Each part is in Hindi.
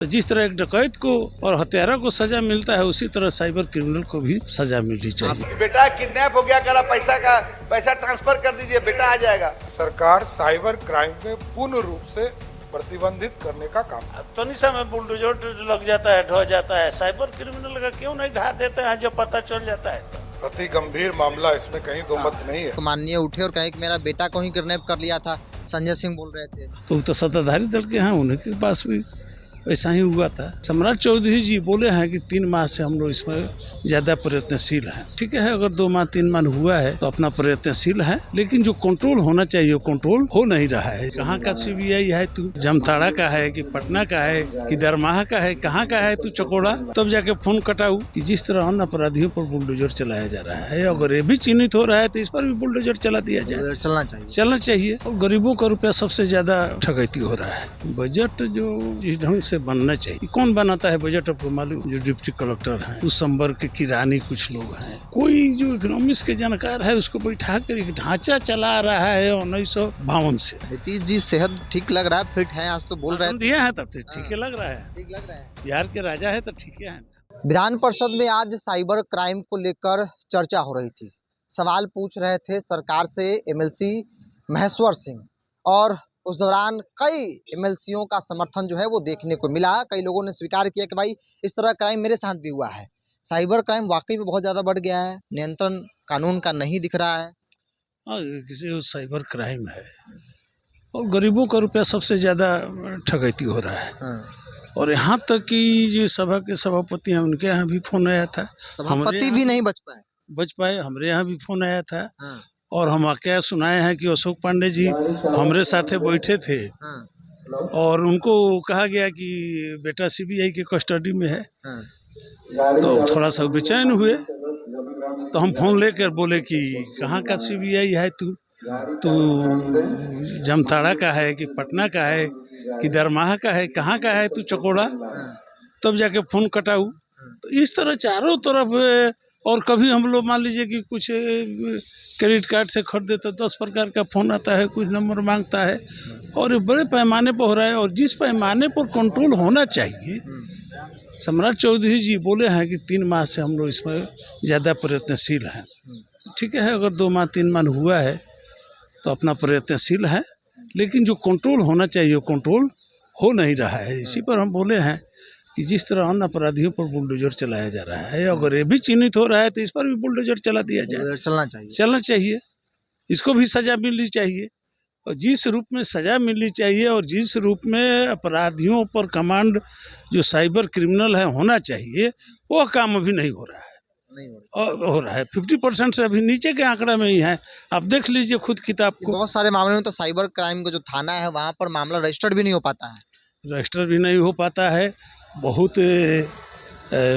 जिस तरह एक डकैत को और हत्यारा को सजा मिलता है उसी तरह साइबर क्रिमिनल को भी सजा मिलनी चाहिए। बेटा किडनैप हो गया, करा पैसा ट्रांसफर कर दीजिए, बेटा आ जाएगा। सरकार साइबर क्राइम में पूर्ण रूप से प्रतिबंधित करने का काम। तो निशा में बुलडोजर लग जाता है, ढह जाता है, साइबर क्रिमिनल का क्यों नहीं ढा देते हैं जब पता चल जाता है। अति गंभीर मामला, इसमें कहीं दो मत नहीं है। माननीय उठे और कहे कि मेरा बेटा को ही किडनैप कर लिया था, संजय सिंह बोल रहे थे। तो सत्ताधारी दल के हैं, उन्हीं के पास भी ऐसा ही हुआ था। सम्राट चौधरी जी बोले हैं कि 3 माह से हम लोग इसमें ज्यादा प्रयत्नशील हैं। ठीक है, अगर 2 माह 3 माह हुआ है तो अपना प्रयत्नशील है, लेकिन जो कंट्रोल होना चाहिए कंट्रोल हो नहीं रहा है। कहाँ का सीबीआई है तू, जामताड़ा का है कि पटना का है कि दरमाहा का है, कहाँ का है तू चकोड़ा। तब जाके फोन कटाऊ कि जिस तरह अन्य अपराधियों पर बुलडोजर चलाया जा रहा है, अगर ये भी चिन्हित हो रहा है तो इस पर भी बुलडोजर चला दिया जाए। चलना चाहिए। और गरीबों का रुपया सबसे ज्यादा ठगैती हो रहा है। बजट जो इस ढंग से बनना चाहिए, कौन बनाता है बजट आपको मालूम? जो डिप्टी कलेक्टर हैं, उस संवर्ग के किरानी कुछ लोग हैं, कोई जो इकोनॉमिक्स के जानकार है उसको बैठा कर ढांचा चला रहा है 1952 से। नीतीश जी सेहत ठीक लग रहा है, फिट है, आज तो बोल रहे दिए हैं तब से ठीक लग रहा है। बिहार के राजा है तो ठीक है। विधान परिषद में आज साइबर क्राइम को लेकर चर्चा हो रही थी। सवाल पूछ रहे थे सरकार से एमएलसी महेश्वर सिंह, और उस दौरान कई एमएलसीओं का समर्थन जो है वो देखने को मिला। कई लोगों ने स्वीकार किया कि भाई इस तरह क्राइम मेरे साथ भी हुआ है। साइबर क्राइम वाकई में बहुत ज़्यादा बढ़ गया है, नियंत्रण कानून का नहीं दिख रहा है। किसी साइबर क्राइम है और गरीबों का रुपया सबसे ज़्यादा ठगैती हो रहा है। और यहाँ तक कि जो सभा के सभापति हैं उनके यहाँ भी फोन आया था। सभापति भी नहीं बच पाए। हमारे यहाँ भी फोन आया था। और हम क्या सुनाए हैं कि अशोक पांडे जी हमारे साथ बैठे थे और उनको कहा गया कि बेटा सीबीआई के कस्टडी में है। तो थोड़ा सा बेचैन हुए, तो हम फोन लेकर बोले कि कहाँ का सीबीआई है तू जामताड़ा का है कि पटना का है कि दरमाहा का है, कहाँ का है तू चकोड़ा। तब जाके फोन कटाऊ। तो इस तरह चारों तरफ। और कभी हम लोग मान लीजिए कि कुछ क्रेडिट कार्ड से खरीदे तो 10 प्रकार का फ़ोन आता है, कुछ नंबर मांगता है, और बड़े पैमाने पर हो रहा है। और जिस पैमाने पर कंट्रोल होना चाहिए, सम्राट चौधरी जी बोले हैं कि 3 माह से हम लोग इसमें ज़्यादा प्रयत्नशील हैं। ठीक है, अगर 2 माह 3 माह हुआ है तो अपना प्रयत्नशील है, लेकिन जो कंट्रोल होना चाहिए कंट्रोल हो नहीं रहा है। इसी पर हम बोले हैं कि जिस तरह अन्य अपराधियों पर बुलडोजर चलाया जा रहा है, अगर ये भी चिन्हित हो रहा है तो इस पर भी बुलडोजर चला दिया जाए। चलना चाहिए। इसको भी सजा मिलनी चाहिए, और जिस रूप में सजा मिलनी चाहिए और जिस रूप में अपराधियों पर कमांड जो साइबर क्रिमिनल है होना चाहिए, वो काम अभी नहीं हो रहा है। और हो रहा है 50% से अभी नीचे के आंकड़ा में ही है। आप देख लीजिए खुद किताब को। बहुत सारे मामले में तो साइबर क्राइम का जो थाना है वहाँ पर मामला रजिस्टर्ड भी नहीं हो पाता है। रजिस्टर भी नहीं हो पाता है। बहुत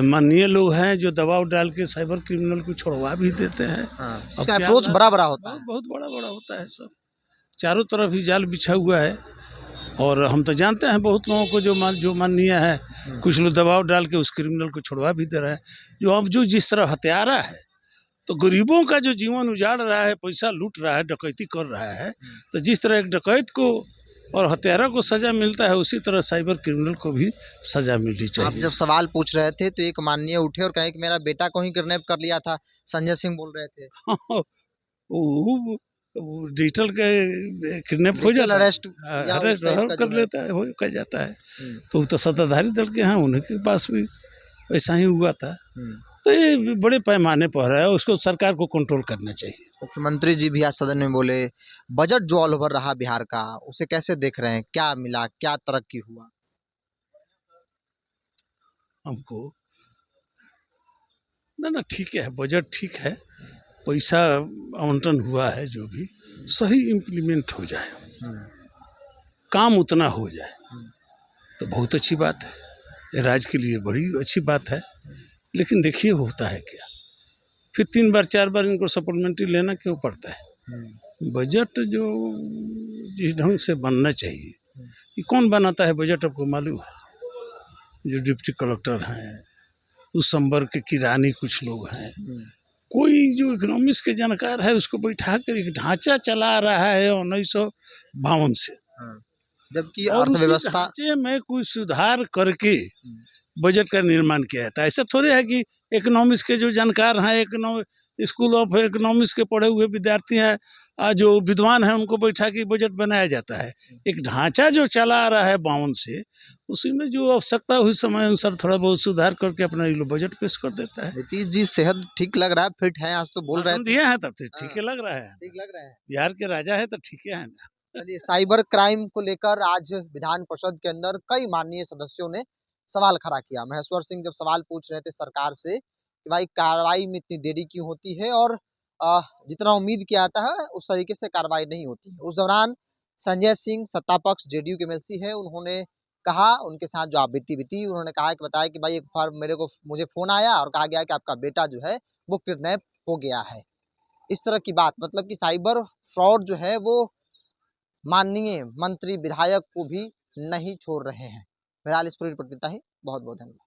माननीय लोग हैं जो दबाव डाल के साइबर क्रिमिनल को छोड़वा भी देते हैं। इसका अप्रोच बड़ा होता है, बहुत बड़ा होता है। सब चारों तरफ ही जाल बिछा हुआ है। और हम तो जानते हैं बहुत लोगों को जो माननीय है, कुछ लोग दबाव डाल के उस क्रिमिनल को छोड़वा भी दे रहे हैं। जो जिस तरह हत्यारा है, तो गरीबों का जो जीवन उजाड़ रहा है, पैसा लूट रहा है, डकैती कर रहा है, तो जिस तरह एक डकैत को और हत्यारा को सजा मिलता है उसी तरह साइबर क्रिमिनल को भी सजा मिलनी चाहिए। आप जब सवाल पूछ रहे थे तो एक माननीय उठे और कहे कि मेरा बेटा को ही किडनैप कर लिया था, संजय सिंह बोल रहे थे। डिजिटल के किडनैप हो जाता है, अरेस्ट कर लेता है, हो कर जाता है। तो सत्ताधारी दल के हैं, उन्हीं के पास भी ऐसा ही हुआ था। तो ये बड़े पैमाने पर है, उसको सरकार को कंट्रोल करना चाहिए। मुख्यमंत्री जी भी आज सदन में बोले, बजट जो ऑल ओवर रहा बिहार का, उसे कैसे देख रहे हैं? क्या मिला, क्या तरक्की हुआ? हमको ना ठीक है, बजट ठीक है, पैसा आवंटन हुआ है, जो भी सही इम्प्लीमेंट हो जाए, काम उतना हो जाए तो बहुत अच्छी बात है। ये राज्य के लिए बड़ी अच्छी बात है। लेकिन देखिए होता है क्या, फिर 3 बार 4 बार इनको सप्लीमेंट्री लेना क्यों पड़ता है? बजट जो जिस ढंग से बनना चाहिए, ये कौन बनाता है बजट आपको मालूम है? जो डिप्टी कलेक्टर हैं, उस संवर्ग के किरानी कुछ लोग हैं, कोई जो इकोनॉमिक्स के जानकार है उसको बैठा कर एक ढांचा चला रहा है 1952 से। जबकि और उसी अर्थव्यवस्था ढांचे में कोई सुधार करके बजट का निर्माण किया था। ऐसा थोड़े है कि इकोनॉमिक्स के जो जानकार हैं, स्कूल ऑफ इकोनॉमिक्स के पढ़े हुए विद्यार्थी हैं, जो विद्वान हैं, उनको बैठा के बजट बनाया जाता है। एक ढांचा जो चला आ रहा है 52 से, उसी में जो आवश्यकता हुई समय अनुसार थोड़ा बहुत सुधार करके अपना ये लोग बजट पेश कर देता है। नीतीश जी सेहत ठीक लग रहा है, फिट है, आज तो बोल रहे हम थे। दिए हैं तब से ठीक ही लग रहा है। ठीक लग रहा है। बिहार के राजा है तो ठीक है ना। चलिए, साइबर क्राइम को लेकर आज विधान परिषद के अंदर कई माननीय सदस्यों ने सवाल खड़ा किया। महेश्वर सिंह जब सवाल पूछ रहे थे सरकार से कि भाई कार्रवाई में इतनी देरी क्यों होती है और जितना उम्मीद किया जाता है उस तरीके से कार्रवाई नहीं होती है। उस दौरान संजय सिंह सत्तापक्ष जेडीयू के एमएलसी है, उन्होंने कहा, उनके साथ जो आप बीती उन्होंने कहा कि बताया कि भाई एक बार मुझे फोन आया और कहा गया कि आपका बेटा जो है वो किडनैप हो गया है। इस तरह की बात, मतलब कि साइबर फ्रॉड जो है वो माननीय मंत्री विधायक को भी नहीं छोड़ रहे हैं। बहरहाल इस पूरी रिपोर्ट मिलता है। बहुत बहुत धन्यवाद।